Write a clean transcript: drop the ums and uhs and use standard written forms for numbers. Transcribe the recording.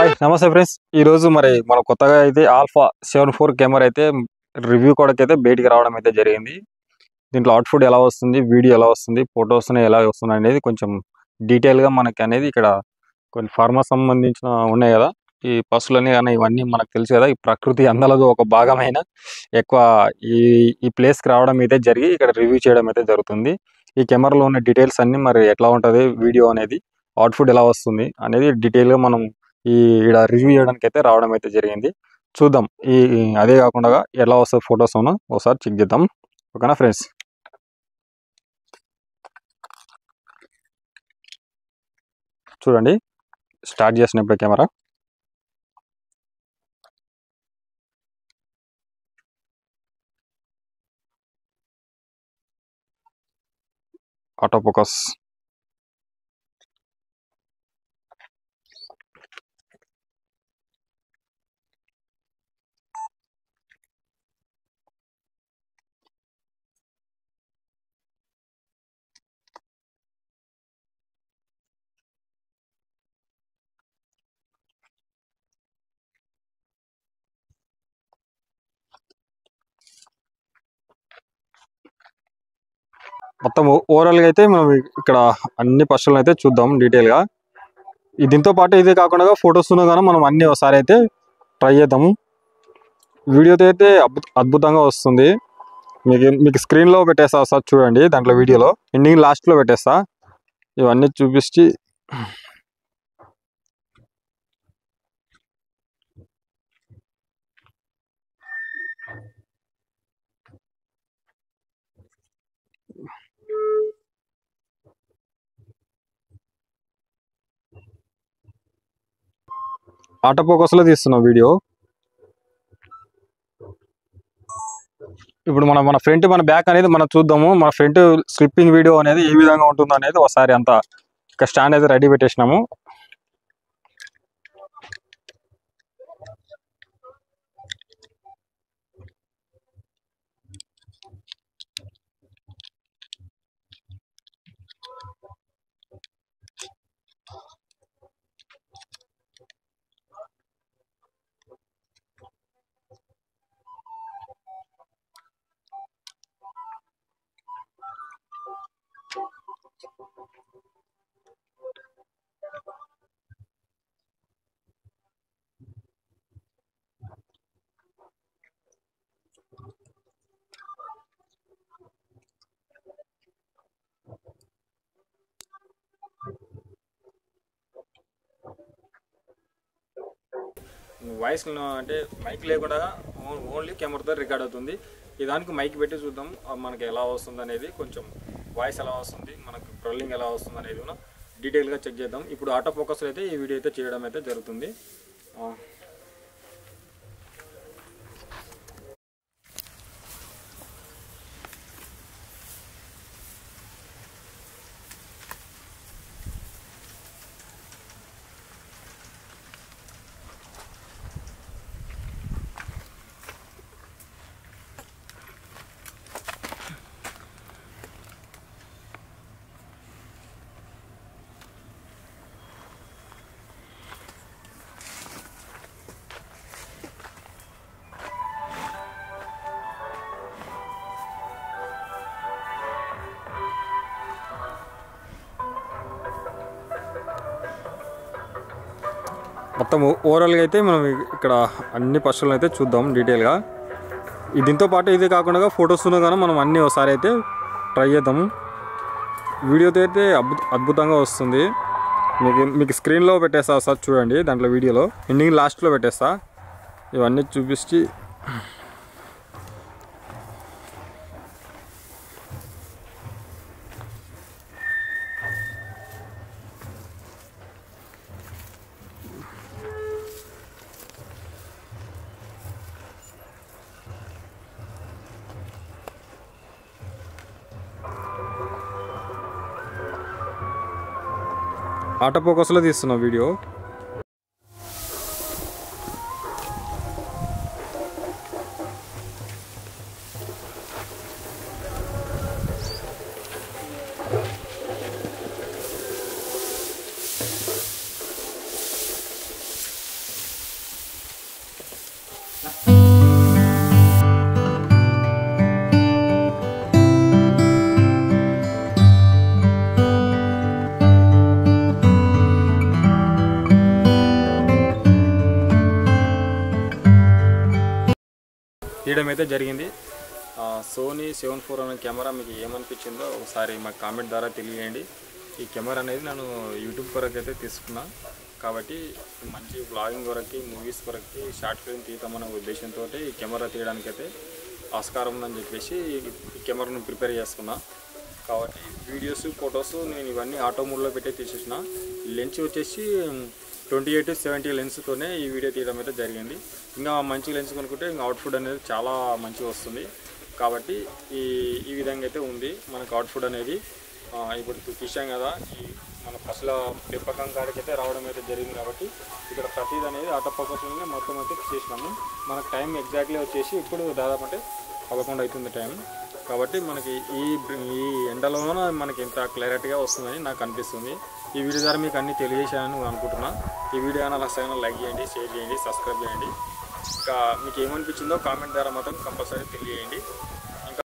Hi నమస్తే friends ఈ రోజు మరి మన కొత్తగా అయితే ఆల్ఫా 74 కెమెరా అయితే రివ్యూ కొడకైతే బయటికి రావడం అయితే జరిగింది. దీంట్లో అవుట్పుట్ ఎలా వస్తుంది, వీడియో ఎలా వస్తుంది, ఫోటోస్ ఎలా వస్తున్నాయి అనేది కొంచెం డీటెయిల్ గా మనకి అనేది ఇక్కడ కొన్ని ఫార్మా సంబంధించిన ఉన్నాయి కదా, ఈ పశువులని కానీ ఇవన్నీ మనకు తెలుసు కదా, ఈ ప్రకృతి అందలదు ఒక భాగమైన ఎక్కువ ఈ ఈ ప్లేస్ కి రావడం అయితే జరిగి ఇక్కడ రివ్యూ చేయడం అయితే జరుగుతుంది. ఈ కెమెరాలో ఉన్న డీటెయిల్స్ అన్ని మరి ఎట్లా ఉంటది, వీడియో అనేది అవుట్పుట్ ఎలా వస్తుంది అనేది డీటెయిల్ గా మనం ఈడ రివ్యూ చేయడానికి అయితే రావడం అయితే జరిగింది. చూద్దాం అదే కాకుండా ఎలా వస్తుంది ఫొటోస్ ఒకసారి చెక్ చేద్దాం. ఓకేనా ఫ్రెండ్స్, చూడండి స్టార్ట్ చేసినప్పుడు కెమెరా ఆటో ఫోకస్. మొత్తం ఓవరాల్ గా అయితే మనం ఇక్కడ అన్ని పశువులను అయితే చూద్దాం డీటెయిల్ గా. దీంతో పాటు ఇదే కాకుండా ఫొటోస్ కానీ మనం అన్ని ఒకసారి అయితే ట్రై చేద్దాము. వీడియోతో అయితే అద్భుతంగా వస్తుంది. మీకు స్క్రీన్ లో పెట్టేస్తా ఒకసారి చూడండి, దాంట్లో వీడియోలో ఎండింగ్ లాస్ట్ లో పెట్టేస్తా ఇవన్నీ చూపించి. ఆటో ఫోకస్ లో తీస్తున్నాం వీడియో. ఇప్పుడు మన ఫ్రంట్ మన బ్యాక్ అనేది మనం చూద్దాము. మన ఫ్రంట్ స్లిప్పింగ్ వీడియో అనేది ఏ విధంగా ఉంటుందో అనేది ఒకసారి అంతా ఇక స్టాండ్ అయితే రెడీ పెట్టేసినాము. వాయిస్ అంటే మైక్ లేకుండా ఓన్లీ కెమెరాతో రికార్డ్ అవుతుంది. ఈ దానికి మైక్ పెట్టి చూద్దాం మనకి ఎలా వస్తుంది అనేది, కొంచెం వాయిస్ ఎలా వస్తుంది, మనకు రోలింగ్ ఎలా వస్తుంది అనేది కూడా డీటెయిల్గా చెక్ చేద్దాం. ఇప్పుడు ఆటో ఫోకస్లో అయితే ఈ వీడియో అయితే చేయడం అయితే జరుగుతుంది. మొత్తం ఓవరాల్గా అయితే మనం ఇక్కడ అన్ని పశువులను అయితే చూద్దాం డీటెయిల్గా. దీంతో పాటు ఇదే కాకుండా ఫొటోస్ కానీ మనం అన్నీ ఒకసారి అయితే ట్రై చేద్దాము. వీడియోతో అయితే అద్భుతంగా వస్తుంది. మీకు స్క్రీన్లో పెట్టేస్తా ఒకసారి చూడండి, దాంట్లో వీడియోలో ఎండింగ్ లాస్ట్లో పెట్టేస్తా ఇవన్నీ చూపించి. ఆటో ఫోకస్లో తీస్తున్నాం వీడియో. తీయడం అయితే జరిగింది. సోనీ 7-4 అనే కెమెరా మీకు ఏమనిపించిందో ఒకసారి మాకు కామెంట్ ద్వారా తెలియజేయండి. ఈ కెమెరా అనేది నేను యూట్యూబ్ కొరకు అయితే తీసుకున్నా కాబట్టి మంచి వ్లాగింగ్ కొరకి, మూవీస్ కొరకి, షార్ట్ ఫిల్మ్ తీద్దామనే ఉద్దేశంతో ఈ కెమెరా తీయడానికైతే ఆస్కారం ఉందని చెప్పేసి ఈ కెమెరాను ప్రిపేర్ చేసుకున్నా. కాబట్టి వీడియోస్, ఫొటోస్ నేను ఇవన్నీ ఆటో మోడ్లో పెట్టి తీసేసిన. లెన్స్ వచ్చేసి 28-70 లెన్స్తోనే ఈ వీడియో తీయడం అయితే జరిగింది. ఇంకా మంచి లెన్స్ కొనుక్కుంటే ఇంకా అవుట్పుట్ అనేది చాలా మంచిగా వస్తుంది. కాబట్టి ఈ విధంగా అయితే ఉంది మనకు అవుట్పుట్ అనేది. ఇప్పుడు చూసాం కదా, ఈ మన ఫస్ట్లో పెంపకం కాడికి అయితే రావడం అయితే జరిగింది. కాబట్టి ఇక్కడ ప్రతిదీ అనేది ఆటో ఫోకస్లోనే మొత్తం అయితే చేసినాము. మనకు టైం ఎగ్జాక్ట్లీ వచ్చేసి ఇప్పుడు దాదాపు అంటే 11 అవుతుంది టైం. కాబట్టి మనకి ఈ ఎండలోనూ మనకి ఇంత క్లారిటీగా వస్తుందని నాకు అనిపిస్తుంది. ఈ వీడియో ద్వారా మీకు అన్నీ తెలియజేశానని అనుకుంటున్నా. ఈ వీడియో అయినా లైక్ చేయండి, షేర్ చేయండి, సబ్స్క్రైబ్ చేయండి. ఇంకా మీకు ఏమనిపించిందో కామెంట్ ద్వారా మాత్రం కంపల్సరీ తెలియజేయండి.